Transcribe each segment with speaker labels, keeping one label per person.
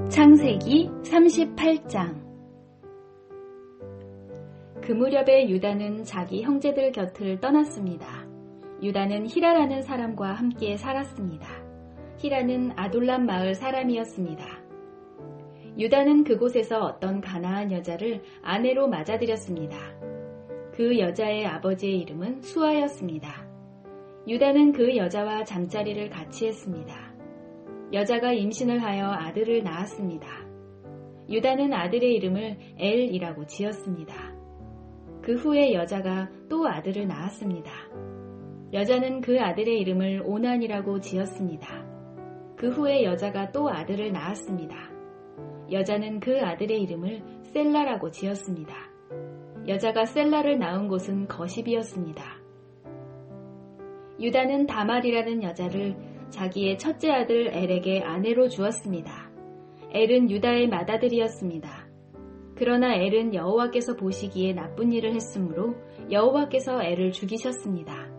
Speaker 1: 창세기 38장. 그 무렵에 유다는 자기 형제들 곁을 떠났습니다. 유다는 히라라는 사람과 함께 살았습니다. 히라는 아둘람 마을 사람이었습니다. 유다는 그곳에서 어떤 가나안 여자를 아내로 맞아들였습니다. 그 여자의 아버지의 이름은 수아였습니다. 유다는 그 여자와 잠자리를 같이 했습니다. 여자가 임신을 하여 아들을 낳았습니다. 유다는 아들의 이름을 엘이라고 지었습니다. 그 후에 여자가 또 아들을 낳았습니다. 여자는 그 아들의 이름을 오난이라고 지었습니다. 그 후에 여자가 또 아들을 낳았습니다. 여자는 그 아들의 이름을 셀라라고 지었습니다. 여자가 셀라를 낳은 곳은 거십이었습니다. 유다는 다말이라는 여자를 자기의 첫째 아들 엘에게 아내로 주었습니다. 엘은 유다의 맏아들이었습니다. 그러나 엘은 여호와께서 보시기에 나쁜 일을 했으므로 여호와께서 엘을 죽이셨습니다.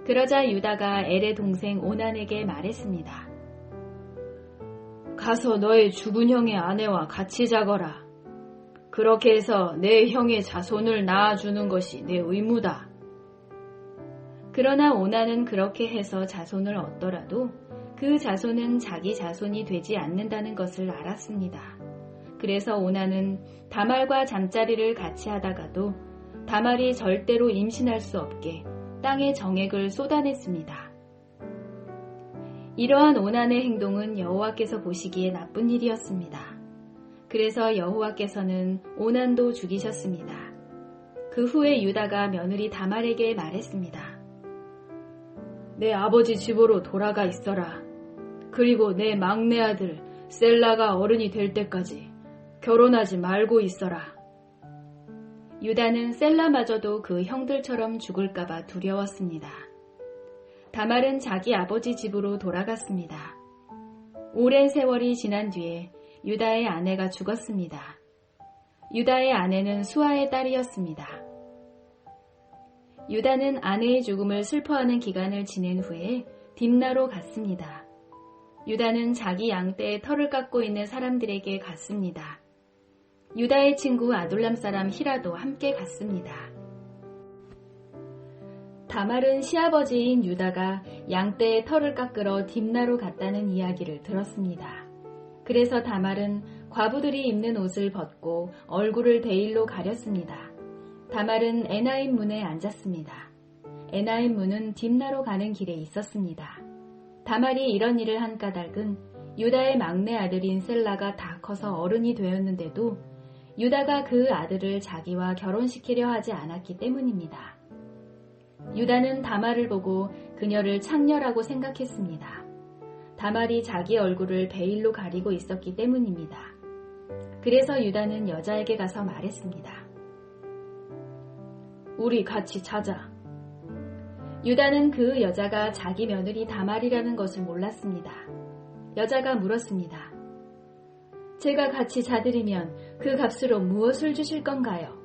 Speaker 1: 그러자 유다가 엘의 동생 오난에게 말했습니다. 가서 너의 죽은 형의 아내와 같이 자거라. 그렇게 해서 내 형의 자손을 낳아주는 것이 내 의무다. 그러나 오난은 그렇게 해서 자손을 얻더라도 그 자손은 자기 자손이 되지 않는다는 것을 알았습니다. 그래서 오난은 다말과 잠자리를 같이 하다가도 다말이 절대로 임신할 수 없게 땅에 정액을 쏟아냈습니다. 이러한 오난의 행동은 여호와께서 보시기에 나쁜 일이었습니다. 그래서 여호와께서는 오난도 죽이셨습니다. 그 후에 유다가 며느리 다말에게 말했습니다. 내 아버지 집으로 돌아가 있어라. 그리고 내 막내 아들 셀라가 어른이 될 때까지 결혼하지 말고 있어라. 유다는 셀라마저도 그 형들처럼 죽을까봐 두려웠습니다. 다말은 자기 아버지 집으로 돌아갔습니다. 오랜 세월이 지난 뒤에 유다의 아내가 죽었습니다. 유다의 아내는 수아의 딸이었습니다. 유다는 아내의 죽음을 슬퍼하는 기간을 지낸 후에 딥나로 갔습니다. 유다는 자기 양떼의 털을 깎고 있는 사람들에게 갔습니다. 유다의 친구 아둘람 사람 히라도 함께 갔습니다. 다말은 시아버지인 유다가 양떼의 털을 깎으러 딥나로 갔다는 이야기를 들었습니다. 그래서 다말은 과부들이 입는 옷을 벗고 얼굴을 베일로 가렸습니다. 다말은 에나임 문에 앉았습니다. 에나임 문은 딥나로 가는 길에 있었습니다. 다말이 이런 일을 한 까닭은 유다의 막내 아들인 셀라가 다 커서 어른이 되었는데도 유다가 그 아들을 자기와 결혼시키려 하지 않았기 때문입니다. 유다는 다말을 보고 그녀를 창녀라고 생각했습니다. 다말이 자기 얼굴을 베일로 가리고 있었기 때문입니다. 그래서 유다는 여자에게 가서 말했습니다. 우리 같이 자자. 유다는 그 여자가 자기 며느리 다말이라는 것을 몰랐습니다. 여자가 물었습니다. 제가 같이 자드리면 그 값으로 무엇을 주실 건가요?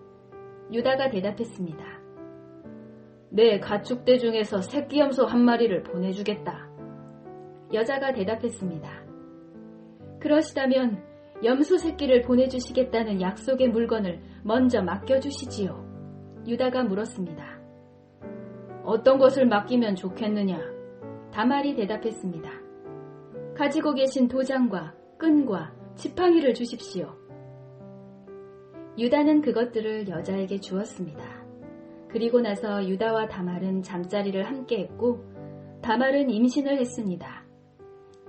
Speaker 1: 유다가 대답했습니다. 내 가축대 중에서 새끼 염소 한 마리를 보내주겠다. 여자가 대답했습니다. 그러시다면 염소 새끼를 보내주시겠다는 약속의 물건을 먼저 맡겨주시지요. 유다가 물었습니다. 어떤 것을 맡기면 좋겠느냐? 다말이 대답했습니다. 가지고 계신 도장과 끈과 지팡이를 주십시오. 유다는 그것들을 여자에게 주었습니다. 그리고 나서 유다와 다말은 잠자리를 함께 했고 다말은 임신을 했습니다.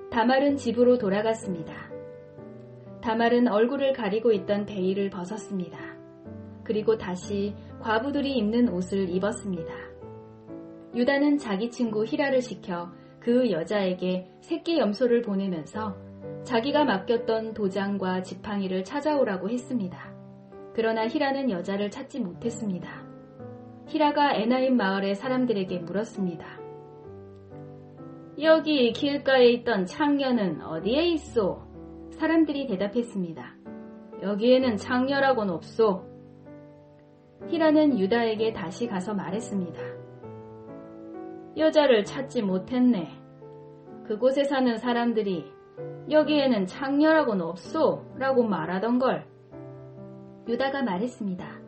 Speaker 1: 다말은 집으로 돌아갔습니다. 다말은 얼굴을 가리고 있던 베일을 벗었습니다. 그리고 다시 과부들이 입는 옷을 입었습니다. 유다는 자기 친구 히라를 시켜 그 여자에게 새끼 염소를 보내면서 자기가 맡겼던 도장과 지팡이를 찾아오라고 했습니다. 그러나 히라는 여자를 찾지 못했습니다. 히라가 에나임 마을의 사람들에게 물었습니다. 여기 길가에 있던 창녀는 어디에 있소? 사람들이 대답했습니다. 여기에는 창녀라고는 없소. 히라는 유다에게 다시 가서 말했습니다. 여자를 찾지 못했네. 그곳에 사는 사람들이 여기에는 창녀라고는 없소 라고 말하던걸. 유다가 말했습니다.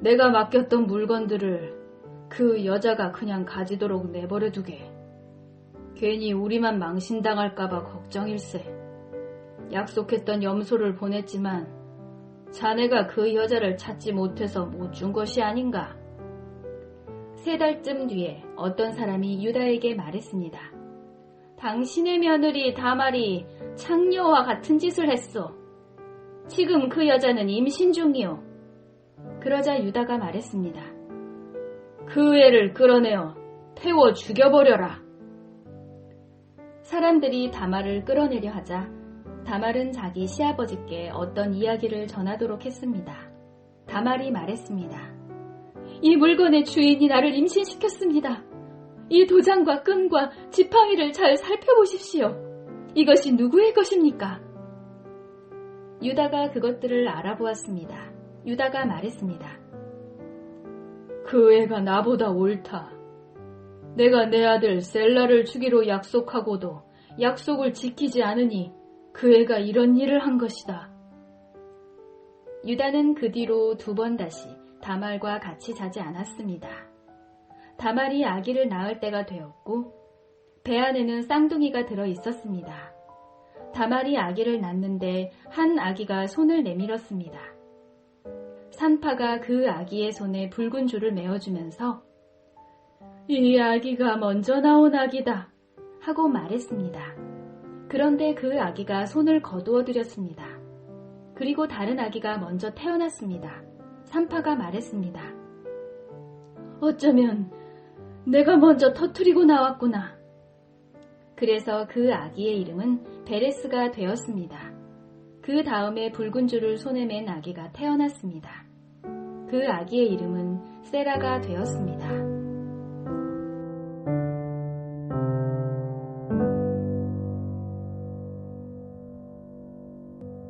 Speaker 1: 내가 맡겼던 물건들을 그 여자가 그냥 가지도록 내버려두게. 괜히 우리만 망신당할까봐 걱정일세. 약속했던 염소를 보냈지만 자네가 그 여자를 찾지 못해서 못 준 것이 아닌가. 3달쯤 뒤에 어떤 사람이 유다에게 말했습니다. 당신의 며느리 다말이 창녀와 같은 짓을 했소. 지금 그 여자는 임신 중이오. 그러자 유다가 말했습니다. 그 애를 끌어내어 태워 죽여버려라. 사람들이 다말을 끌어내려 하자 다말은 자기 시아버지께 어떤 이야기를 전하도록 했습니다. 다말이 말했습니다. 이 물건의 주인이 나를 임신시켰습니다. 이 도장과 끈과 지팡이를 잘 살펴보십시오. 이것이 누구의 것입니까? 유다가 그것들을 알아보았습니다. 유다가 말했습니다. 그 애가 나보다 옳다. 내가 내 아들 셀라를 주기로 약속하고도 약속을 지키지 않으니 그 애가 이런 일을 한 것이다. 유다는 그 뒤로 2번 다시 다말과 같이 자지 않았습니다. 다말이 아기를 낳을 때가 되었고 배 안에는 쌍둥이가 들어 있었습니다. 다말이 아기를 낳는데 한 아기가 손을 내밀었습니다. 산파가 그 아기의 손에 붉은 줄을 메어주면서 이 아기가 먼저 나온 아기다 하고 말했습니다. 그런데 그 아기가 손을 거두어 드렸습니다. 그리고 다른 아기가 먼저 태어났습니다. 산파가 말했습니다. 어쩌면 내가 먼저 터뜨리고 나왔구나. 그래서 그 아기의 이름은 베레스가 되었습니다. 그 다음에 붉은 줄을 손에 맨 아기가 태어났습니다. 그 아기의 이름은 세라가 되었습니다.